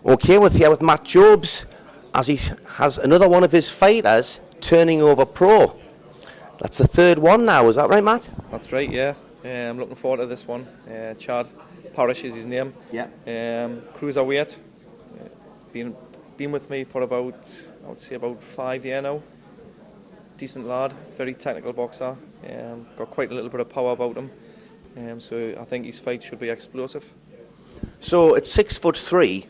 Okay, we're here with Matt Jobs as he has another one of his fighters turning over pro. That's the third one now, is that right, Matt? That's right, yeah. I'm looking forward to this one. Chad Parrish is his name. Yeah. Cruiserweight. Been with me for I would say about 5 years now. Decent lad, very technical boxer. Got quite a little bit of power about him. So I think his fight should be explosive. So at 6'3",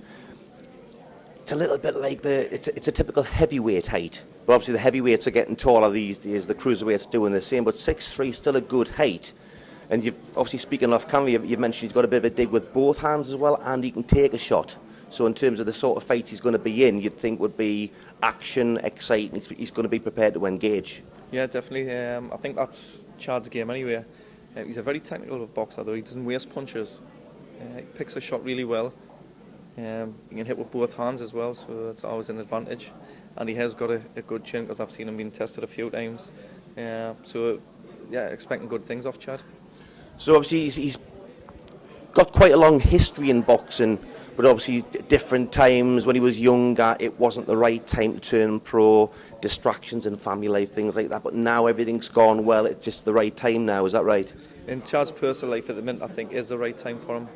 it's a little bit like it's a typical heavyweight height. But obviously the heavyweights are getting taller these days. The cruiserweights doing the same. But 6'3" is still a good height. And you've obviously, speaking off camera, you've mentioned he's got a bit of a dig with both hands as well, and he can take a shot. So in terms of the sort of fights he's going to be in, you'd think would be action, exciting. He's going to be prepared to engage. Yeah, definitely. I think that's Chad's game anyway. He's a very technical boxer, though. He doesn't waste punches. He picks a shot really well. He can hit with both hands as well, so that's always an advantage. And he has got a good chin, because I've seen him being tested a few times. So, yeah, expecting good things off Chad. So obviously he's got quite a long history in boxing, but obviously different times. When he was younger, it wasn't the right time to turn pro, distractions in family life, things like that. But now everything's gone well, it's just the right time now, is that right? In Chad's personal life at the minute, I think is the right time for him.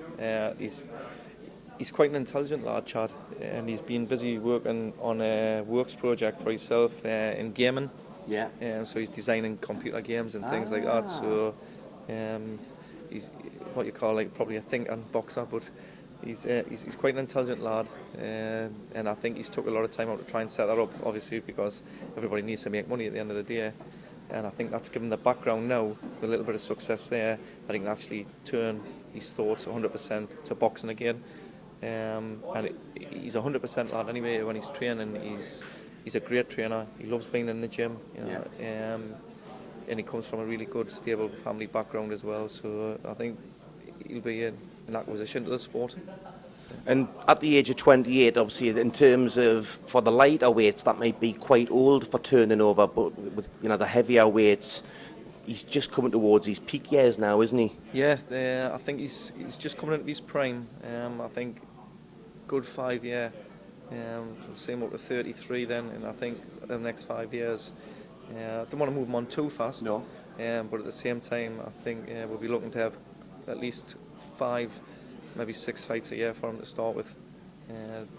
He's quite an intelligent lad, Chad, and he's been busy working on a works project for himself in gaming. Yeah. So he's designing computer games and things like that. So he's what you call like probably a thinking boxer, but he's quite an intelligent lad, and I think he's took a lot of time out to try and set that up, obviously because everybody needs to make money at the end of the day. And I think that's given the background now, with a little bit of success there, that he can actually turn his thoughts 100% to boxing again. And he's a 100% lad anyway when he's training. He's a great trainer. He loves being in the gym, you know. Yeah. And he comes from a really good, stable family background as well. So I think he'll be an acquisition to the sport. And at the age of 28, obviously, in terms of for the lighter weights, that might be quite old for turning over. But with the heavier weights, he's just coming towards his peak years now, isn't he? Yeah, I think he's just coming into his prime. I think good 5 year. Same up to 33 then, and I think the next 5 years. I don't want to move him on too fast. No. But at the same time, I think we'll be looking to have at least 5, maybe 6 fights a year for him to start with,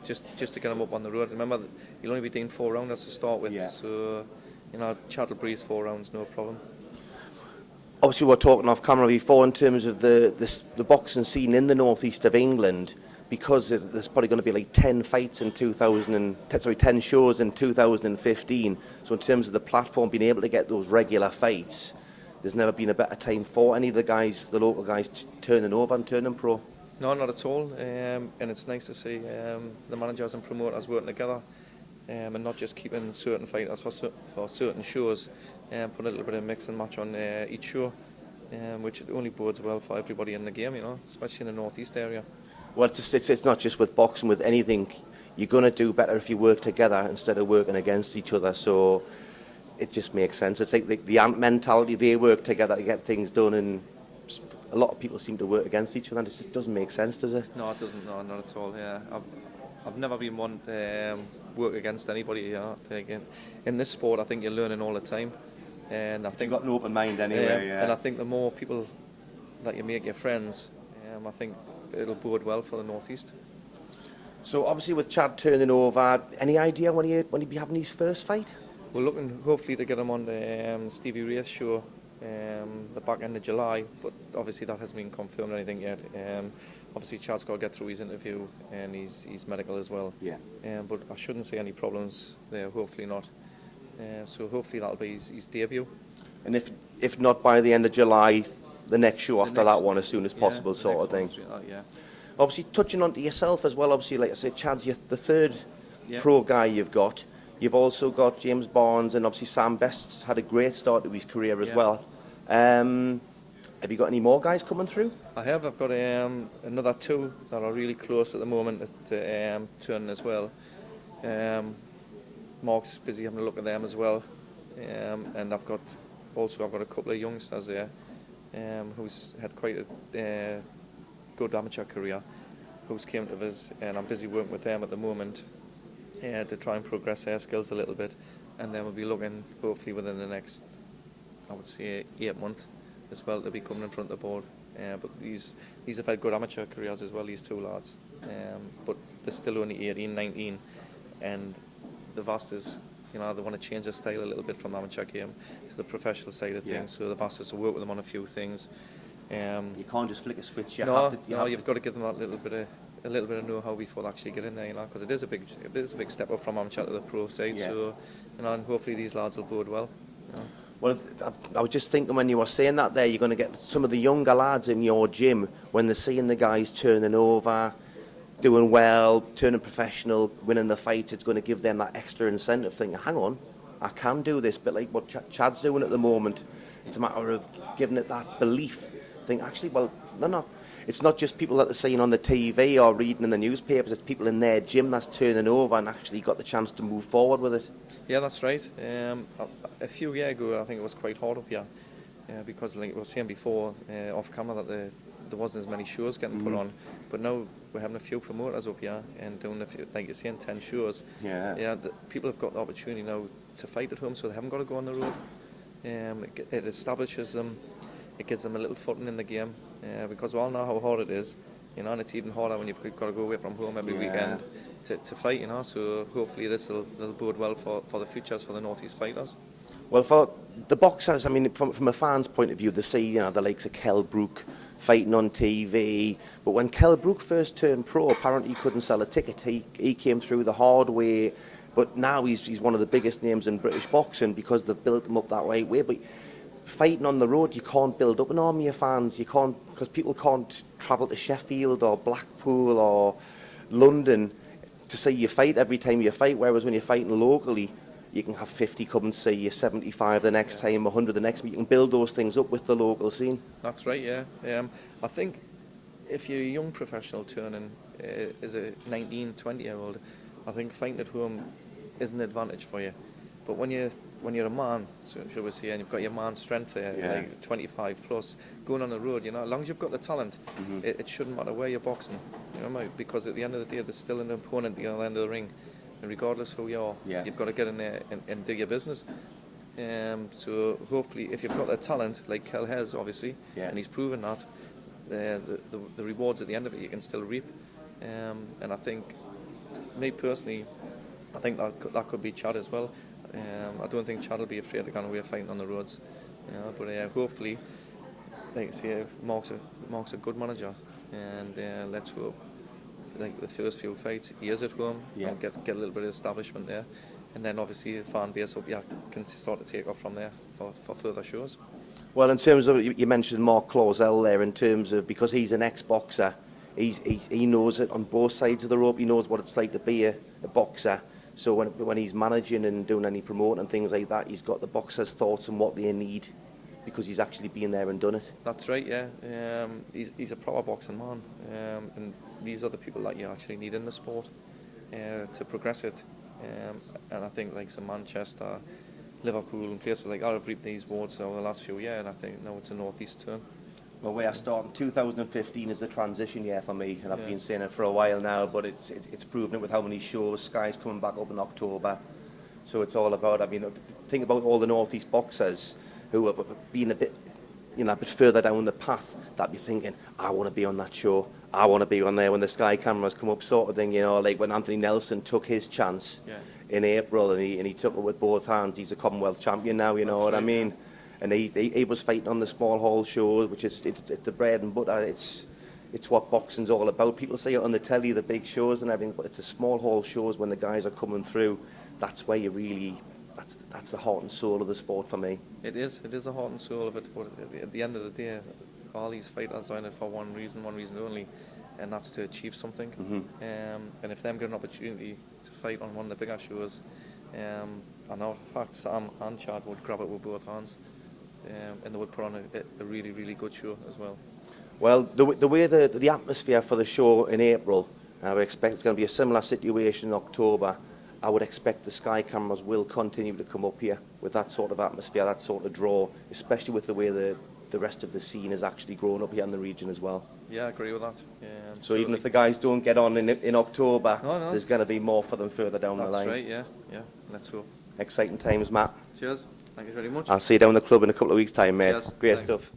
just to get him up on the road. Remember, he'll only be doing 4 rounds to start with, yeah. So Chad will breeze 4 rounds, no problem. Obviously, we're talking off camera before in terms of the boxing scene in the northeast of England, because there's probably going to be like 10 fights in 10 shows in 2015. So in terms of the platform being able to get those regular fights, there's never been a better time for any of the local guys turning over and turning pro. No, not at all. And it's nice to see the managers and promoters working together, and not just keeping certain fighters for certain shows, and put a little bit of mix and match on each show, which only bodes well for everybody in the game, especially in the northeast area. Well, it's not just with boxing, with anything. You're going to do better if you work together instead of working against each other. So it just makes sense. It's like the ant mentality. They work together to get things done, and a lot of people seem to work against each other, and it just doesn't make sense, does it? No, it doesn't. No, not at all. Yeah, I've never been one to work against anybody. In this sport, I think you're learning all the time, and I think you've got an open mind anyway. Yeah. And I think the more people that you make your friends, I think it'll bode well for the northeast. So obviously, with Chad turning over, any idea when he'd be having his first fight? We're looking hopefully to get him on the Stevie Ray's show the back end of July, but obviously that hasn't been confirmed or anything yet. Obviously Chad's got to get through his interview and his medical as well. Yeah. But I shouldn't see any problems there, hopefully not. So hopefully that'll be his debut. And if not by the end of July, the next show after that one as soon as possible, sort of thing. Yeah. Obviously, touching on to yourself as well, obviously, like I said, Chad's the third pro guy you've got. You've also got James Barnes, and obviously Sam Best's had a great start to his career as well. Have you got any more guys coming through? I have. I've got another 2 that are really close at the moment to turn as well. Mark's busy having a look at them as well. And I've got a couple of youngsters there who's had quite a good amateur career. who's came to us, and I'm busy working with them at the moment to try and progress their skills a little bit, and then we'll be looking hopefully within the next, I would say, 8 months as well to be coming in front of the board. But these have had good amateur careers as well, these two lads. But they're still only 18, 19, and the Vastas, they want to change their style a little bit from the amateur game to the professional side of things. So the Vastas will work with them on a few things. You can't just flick a switch. You've got to give them that little bit of know-how before they actually get in there, because it is a big step up from amateur to the pro side. So, and hopefully these lads will bode well. Well, I was just thinking when you were saying that there, you're going to get some of the younger lads in your gym when they're seeing the guys turning over, doing well, turning professional, winning the fight. It's going to give them that extra incentive, thinking, hang on, I can do this. But like what Chad's doing at the moment, it's a matter of giving it that belief. Think, actually, well, no. It's not just people that they're seeing on the TV or reading in the newspapers. It's people in their gym that's turning over and actually got the chance to move forward with it. Yeah, that's right. A few years ago, I think it was quite hard up here because, like I was saying before, off camera, that there wasn't as many shows getting put on. But now we're having a few promoters up here and doing a few, like you're saying, 10 shows. Yeah. People have got the opportunity now to fight at home, so they haven't got to go on the road. It establishes them. It gives them a little footing in the game because we all know how hard it is, and it's even harder when you've got to go away from home every weekend to fight, So hopefully this will bode well for the futures for the North East fighters. Well, for the boxers, I mean, from a fan's point of view, they see the likes of Kell Brook fighting on TV. But when Kell Brook first turned pro, apparently he couldn't sell a ticket. He came through the hard way, but now he's one of the biggest names in British boxing because they've built him up that right way. But fighting on the road, you can't build up an army of fans. You can't, because people can't travel to Sheffield or Blackpool or London to see you fight every time you fight. Whereas when you're fighting locally, you can have 50 come and see you, 75 the next time, 100 the next. You can build those things up with the local scene. That's right. Yeah. I think if you're a young professional turning as a 19, 20-year-old, I think fighting at home is an advantage for you. But when you're a man, shall we say, and you've got your man strength there, like 25 plus, going on the road, as long as you've got the talent, it shouldn't matter where you're boxing, because at the end of the day, there's still an opponent at the other end of the ring, and regardless who you are, you've got to get in there and do your business. So hopefully, if you've got the talent, like Kell has, obviously, and he's proven that, the rewards at the end of it you can still reap. And I think, me personally, I think that could be Chad as well. I don't think Chad will be afraid of going away fighting on the roads. But hopefully, like I say, Mark's a good manager, and let's hope, like the first few fights, he is at home and get a little bit of establishment there, and then obviously the fan base up can start to take off from there for further shows. Well, in terms of, you mentioned Mark Clausel there, in terms of, because he's an ex-boxer, he knows it on both sides of the rope. He knows what it's like to be a boxer. So when he's managing and doing any promoting and things like that, he's got the boxers' thoughts on what they need, because he's actually been there and done it. That's right, yeah. He's a proper boxing man, and these are the people that you actually need in the sport to progress it. And I think like some Manchester, Liverpool and places like that have reaped these awards over the last few years, and I think now it's a North East turn. Well, we are starting. 2015 is the transition year for me, and I've been saying it for a while now, but it's proven it with how many shows. Sky's coming back up in October, so it's all about, think about all the North East boxers who have been a bit further down the path, that be thinking, I want to be on that show, I want to be on there when the Sky cameras come up, sort of thing, like when Anthony Nelson took his chance in April, and he took it with both hands. He's a Commonwealth champion now, you know what I mean? And he was fighting on the small hall shows, which is it's the bread and butter. It's what boxing's all about. People say it on the telly, the big shows and everything, but it's the small hall shows when the guys are coming through. That's where you really, that's the heart and soul of the sport for me. It is the heart and soul of it. But at the end of the day, all these fighters are in it for one reason only, and that's to achieve something. And if them get an opportunity to fight on one of the bigger shows, I know for a fact Sam and Chad would grab it with both hands. And they would put on a really, really good show as well. Well, the way the atmosphere for the show in April, I would expect it's going to be a similar situation in October. I would expect the Sky cameras will continue to come up here with that sort of atmosphere, that sort of draw, especially with the way the the rest of the scene has actually grown up here in the region as well. Yeah, I agree with that. So even if the guys don't get on in October, No. there's going to be more for them further down the line. That's right, yeah. Let's go. Exciting times, Matt. Cheers. Thank you very much. I'll see you down the club in a couple of weeks' time, mate. Cheers. Great Thanks. stuff.